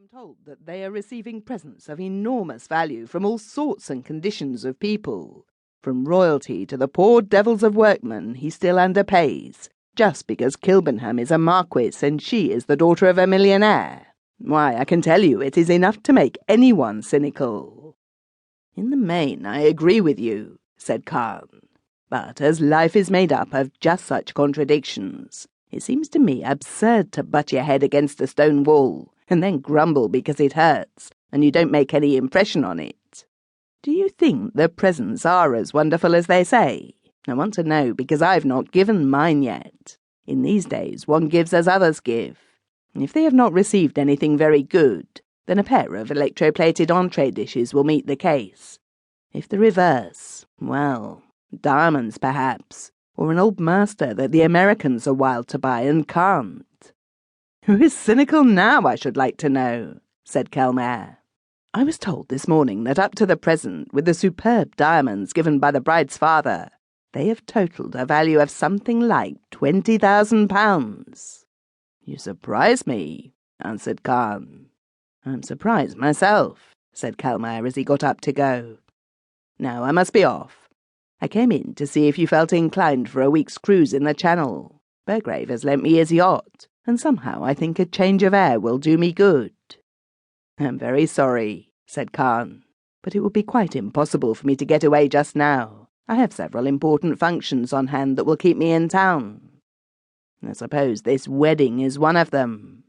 am told that they are receiving presents of enormous value from all sorts and conditions of people. From royalty to the poor devils of workmen he still underpays, just because Kilbenham is a marquis and she is the daughter of a millionaire. Why, I can tell you it is enough to make anyone cynical." "In the main, I agree with you," said Carne. "But as life is made up of just such contradictions, it seems to me absurd to butt your head against a stone wall and then grumble because it hurts and you don't make any impression on it. Do you think the presents are as wonderful as they say? I want to know because I've not given mine yet. In these days one gives as others give. If they have not received anything very good, then a pair of electroplated entree dishes will meet the case. If the reverse, well, diamonds perhaps, or an old master that the Americans are wild to buy and can't." "Who is cynical now, I should like to know?" said Kelmare. "I was told this morning that up to the present, with the superb diamonds given by the bride's father, they have totalled a value of something like £20,000. "You surprise me," answered Carne. "I'm surprised myself," said Kelmare as he got up to go. "Now I must be off. I came in to see if you felt inclined for a week's cruise in the Channel. Burgrave has lent me his yacht, and somehow I think a change of air will do me good." "I'm very sorry," said Carne, "but it would be quite impossible for me to get away just now. I have several important functions on hand that will keep me in town. I suppose this wedding is one of them."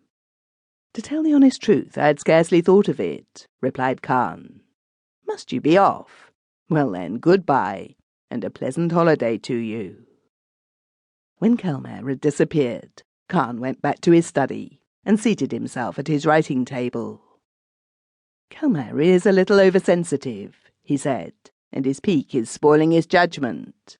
"To tell the honest truth, I had scarcely thought of it," replied Carne. "Must you be off? Well then, good-bye, and a pleasant holiday to you." When Kelmare had disappeared, Carne went back to his study and seated himself at his writing table. "Kelmare is a little oversensitive," he said, "and his pique is spoiling his judgment.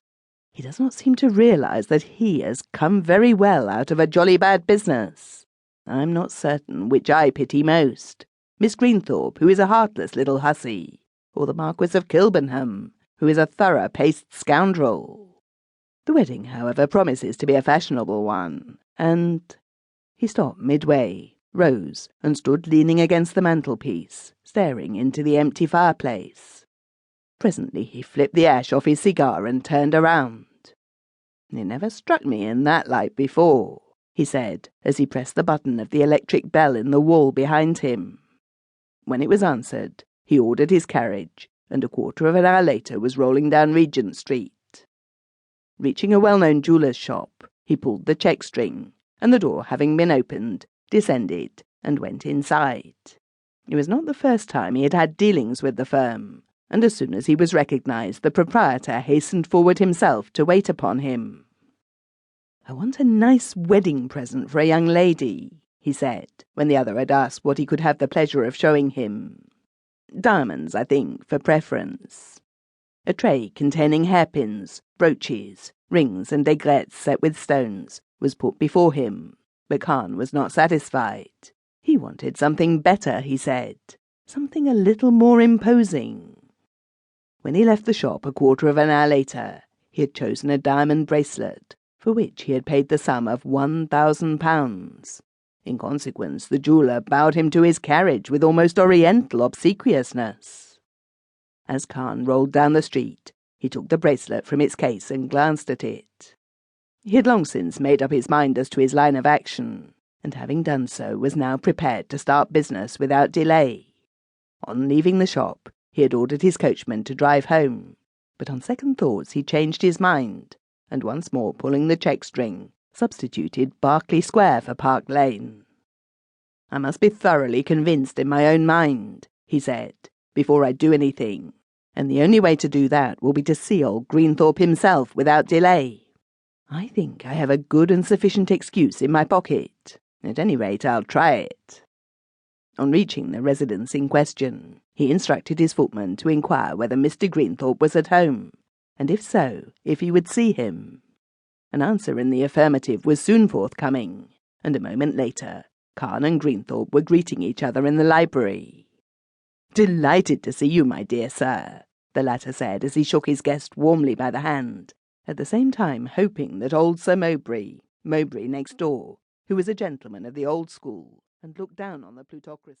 He does not seem to realise that he has come very well out of a jolly bad business. I'm not certain which I pity most, Miss Greenthorpe, who is a heartless little hussy, or the Marquis of Kilbenham, who is a thorough-paced scoundrel. The wedding, however, promises to be a fashionable one, and—" He stopped midway, rose, and stood leaning against the mantelpiece, staring into the empty fireplace. Presently he flipped the ash off his cigar and turned around. "It never struck me in that light before," he said, as he pressed the button of the electric bell in the wall behind him. When it was answered, he ordered his carriage, and a quarter of an hour later was rolling down Regent Street. Reaching a well-known jeweller's shop, he pulled the check-string, and the door having been opened, descended and went inside. It was not the first time he had had dealings with the firm, and as soon as he was recognised, the proprietor hastened forward himself to wait upon him. "I want a nice wedding present for a young lady," he said, when the other had asked what he could have the pleasure of showing him. "Diamonds, I think, for preference." A tray containing hairpins, brooches, rings and aigrettes set with stones was put before him, but Carne was not satisfied. He wanted something better, he said, something a little more imposing. When he left the shop a quarter of an hour later, he had chosen a diamond bracelet, for which he had paid the sum of £1,000. In consequence, the jeweller bowed him to his carriage with almost oriental obsequiousness. As Carne rolled down the street, he took the bracelet from its case and glanced at it. He had long since made up his mind as to his line of action, and having done so, was now prepared to start business without delay. On leaving the shop, he had ordered his coachman to drive home, but on second thoughts he changed his mind, and once more pulling the check-string, substituted Berkeley Square for Park Lane. "I must be thoroughly convinced in my own mind," he said, "before I do anything, and the only way to do that will be to see old Greenthorpe himself without delay. I think I have a good and sufficient excuse in my pocket. At any rate, I'll try it." On reaching the residence in question, he instructed his footman to inquire whether Mr. Greenthorpe was at home, and if so, if he would see him. An answer in the affirmative was soon forthcoming, and a moment later, Carne and Greenthorpe were greeting each other in the library. "Delighted to see you, my dear sir," the latter said as he shook his guest warmly by the hand, at the same time hoping that old Sir Mowbray next door, who was a gentleman of the old school, and looked down on the plutocracy.